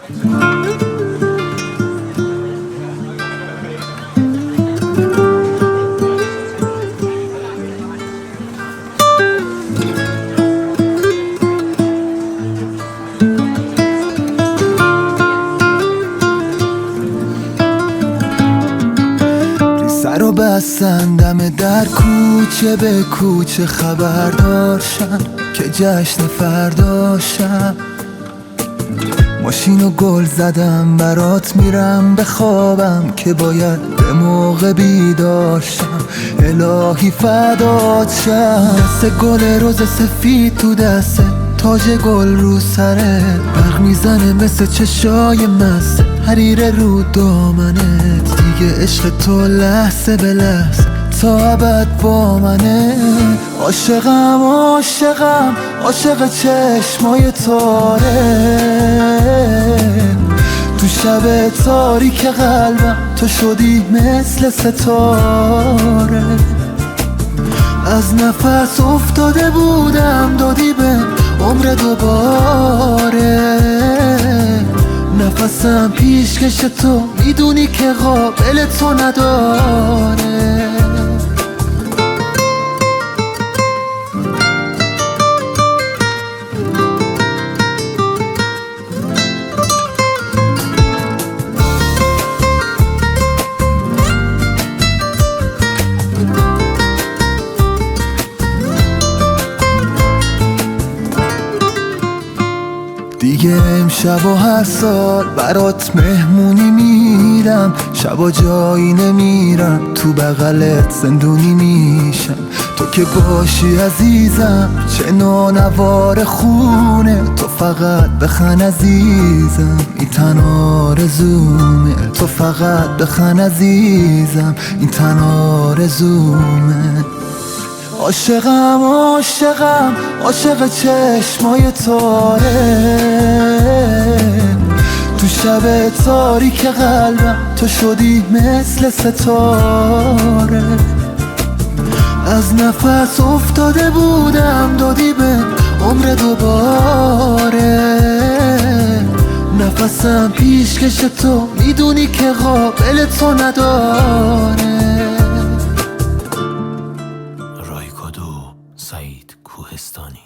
سر و بستن دم در کوچه به کوچه خبردارشم که جشن فرداشم. ماشین و گل زدم برات میرم بخوابم که باید به موقع بیدارشم. الهی فدات شم. سه گل روز سفید تو دسته، تاج گل رو سره، برق میزنه مثل چشای مست، حریر رو دامنت. دیگه عشق تو لحظه به لحظه تا ابد با منه. عاشقم عاشقم عاشق چشمای تاره، تو شب تاریک قلبم تو شدی مثل ستاره. از نفس افتاده بودم دادی به عمر دوباره. نفسم پیشکش تو میدونی که قابل تو نداره. دیگه امشب و هر سال برات مهمونی میرم، شبا جایی نمیرم تو بغلت زندونی میشم. تو که باشی عزیزم چه نانوار خونه، تو فقط بخن عزیزم این تن آرزومه. تو فقط بخن عزیزم این تن آرزومه. عاشقم عاشقم عاشق چشمای تاره، تو شب تاریک قلبم تو شدی مثل ستاره. از نفس افتاده بودم دادی به عمر دوباره. نفسم پیشکش تو میدونی که قابل تو نداره. سعید کوهستانی.